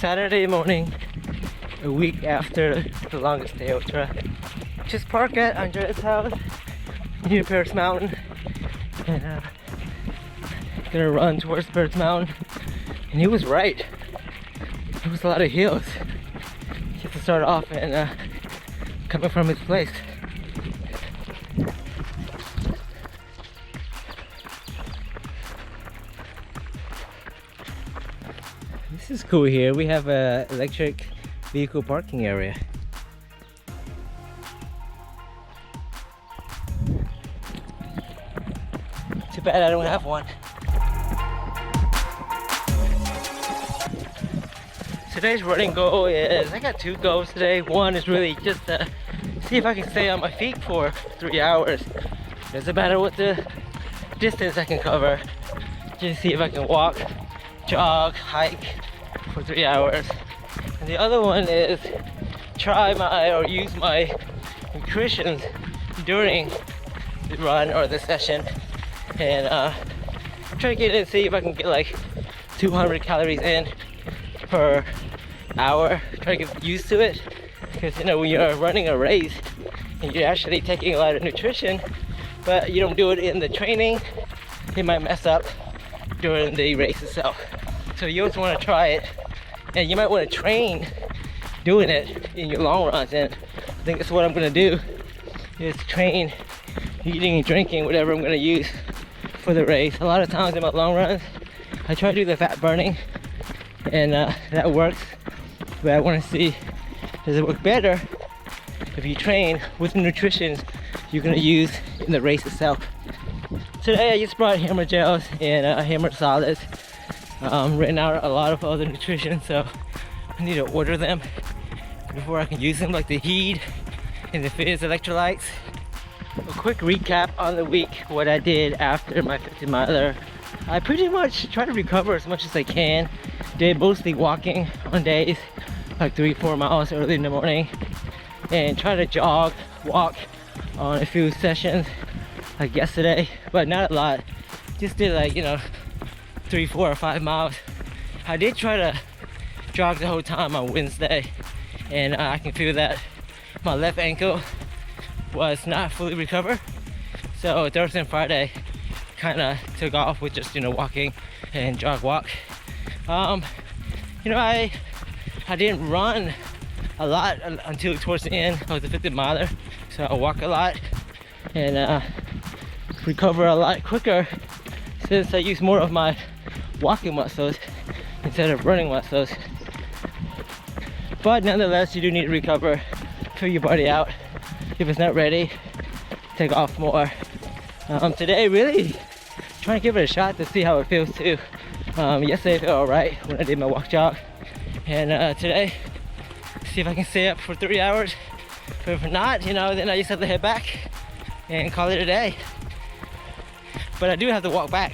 Saturday morning, a week after the longest day ultra. Just parked at Andrea's house near Paris Mountain, and gonna run towards Paris Mountain. And he was right. There was a lot of hills. Just to start off and coming from his place. This is cool here. We have a electric vehicle parking area. Too bad I don't have one. Today's running goal is, I got 2 goals today. One is really just to see if I can stay on my feet for 3 hours. Doesn't matter what the distance I can cover. Just see if I can walk, jog, hike for 3 hours. And the other one is use my nutrition during the run or the session, and try to get in and see if I can get like 200 calories in per hour. Try to get used to it, because you know, when you're running a race and you're actually taking a lot of nutrition but you don't do it in the training, it might mess up during the race itself. So you always want to try it, and you might want to train doing it in your long runs. And I think that's what I'm going to do, is train eating and drinking whatever I'm going to use for the race. A lot of times in my long runs I try to do the fat burning, and that works, but I want to see, does it work better if you train with the nutrition you're going to use in the race itself. Today I just brought hammer gels and hammer solids. Written out a lot of other nutrition, so I need to order them before I can use them, like the Heed and the Fizz electrolytes. A quick recap on the week, what I did after my 50 miler. I pretty much try to recover as much as I can. Did mostly walking on days like 3-4 miles early in the morning, and try to walk on a few sessions like yesterday, but not a lot. Just did like, you know, 3, 4, or 5 miles. I did try to jog the whole time on Wednesday, and I can feel that my left ankle was not fully recovered. So Thursday and Friday kind of took off with just, you know, walking and walk. You know, I didn't run a lot until towards the end of the 50 miler, so I walk a lot and recover a lot quicker since I use more of my walking muscles instead of running muscles. But nonetheless, you do need to recover, fill your body out. If it's not ready, take off more. Today, really trying to give it a shot to see how it feels too. Yesterday I felt alright when I did my walk jog, and today, see if I can stay up for 3 hours. But if not, you know, then I just have to head back and call it a day. But I do have to walk back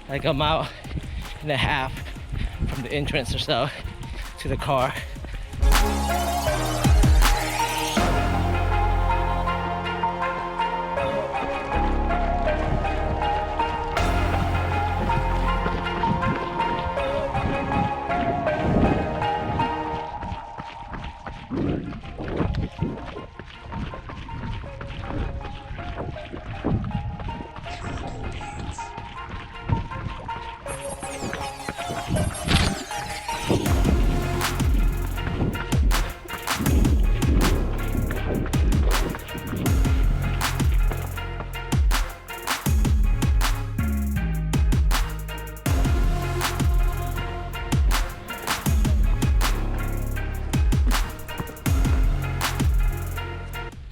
like 1.5 miles from the entrance or so to the car.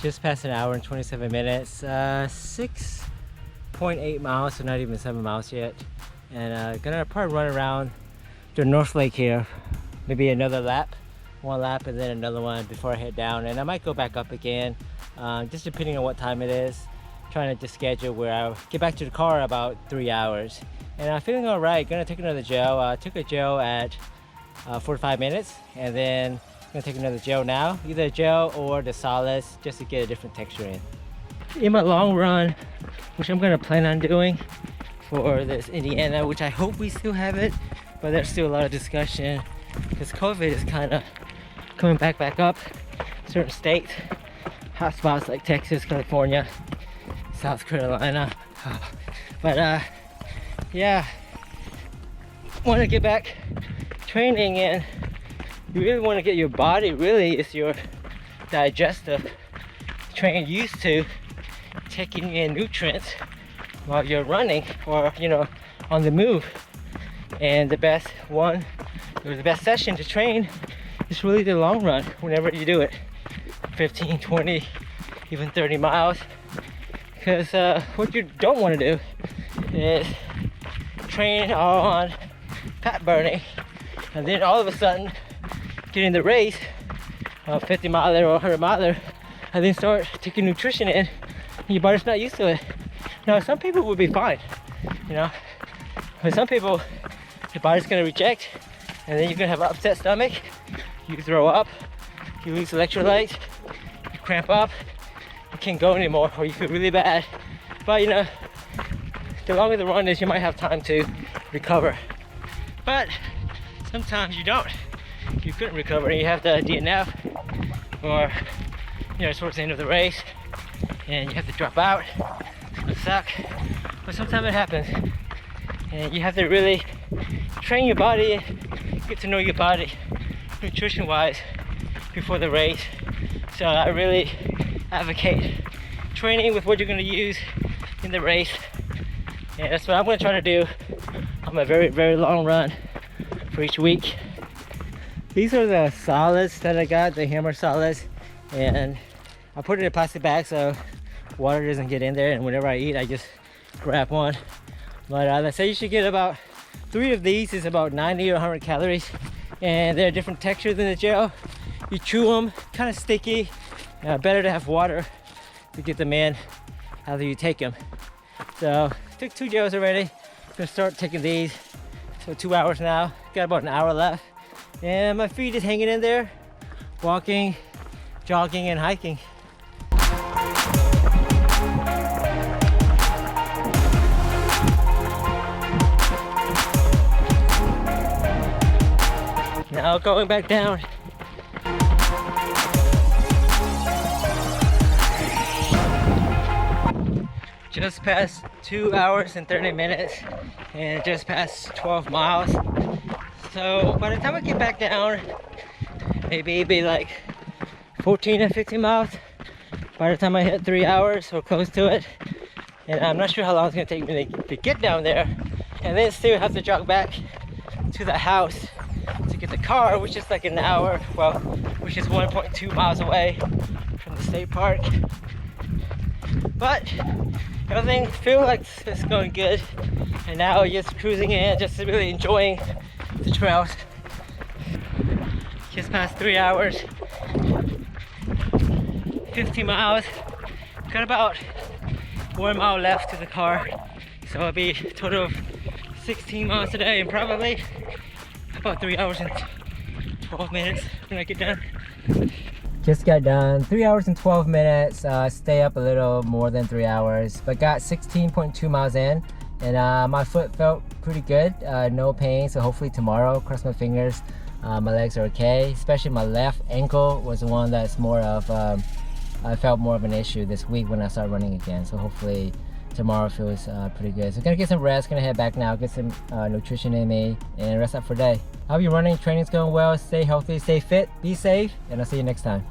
Just past an hour and 27 minutes, 6.8 miles, so not even 7 miles yet. And gonna probably run around the North Lake here, maybe another lap, 1 lap and then another one before I head down. And I might go back up again, just depending on what time it is. Trying to just schedule where I'll get back to the car about 3 hours. And I'm feeling all right, gonna take another gel. Took a gel at 45 minutes, and then I'm gonna take another gel now, either a gel or the solids, just to get a different texture in. In my long run, which I'm gonna plan on doing for this Indiana, which I hope we still have it, but there's still a lot of discussion because COVID is kind of coming back up. Certain states, hot spots like Texas, California, South Carolina. But yeah, want to get back training, and you really want to get your body, really is your digestive train used to taking in nutrients while you're running or on the move. And the best session to train is really the long run whenever you do it, 15, 20, even 30 miles. Because what you don't want to do is train on fat burning and then all of a sudden get in the race, 50 miler or 100 miler, and then start taking nutrition in, and your body's not used to it. Now, some people would be fine, but some people, your body's gonna reject, and then you're gonna have an upset stomach, you throw up, you lose electrolytes, you cramp up, you can't go anymore, or you feel really bad. But the longer the run is, you might have time to recover. But sometimes you don't. You couldn't recover, and you have to DNF, or towards the end of the race, and you have to drop out. It suck, but sometimes it happens, and you have to really train your body and get to know your body nutrition-wise before the race. So I really advocate training with what you're going to use in the race, and that's what I'm going to try to do on my very, very long run for each week. These are the solids that I got, the hammer solids, and I put it in a plastic bag so water doesn't get in there, and whenever I eat I just grab one. But they say you should get about 3 of these, is about 90 or 100 calories, and they're different textures in the gel. You chew them, kind of sticky. Better to have water to get them in after you take them. So took 2 gels already. I'm gonna start taking these. So 2 hours now, got about an hour left, and my feet is hanging in there, walking, jogging, and hiking. Now going back down. Just past 2 hours and 30 minutes, and just past 12 miles. So by the time I get back down, maybe it'd be like 14 or 15 miles by the time I hit 3 hours or close to it. And I'm not sure how long it's gonna take me to get down there, and then still have to jog back to the house to get the car, which is like an hour, well, which is 1.2 miles away from the state park. But everything feels like it's going good, and now just cruising in, just really enjoying the trails. Just past 3 hours, 50 miles. Got about 1 mile left to the car, so it'll be a total of 16 miles today, and probably about 3 hours and 12 minutes when I get done. Just got done, 3 hours and 12 minutes. Stay up a little more than 3 hours, but got 16.2 miles in, and my foot felt pretty good, no pain. So hopefully tomorrow, cross my fingers, my legs are okay. Especially my left ankle was the one that's more of, I felt more of an issue this week when I started running again. So hopefully tomorrow feels pretty good. So gonna get some rest, gonna head back now, get some nutrition in me, and rest up for the day. How are you running? Training's going well. Stay healthy, stay fit, be safe, and I'll see you next time.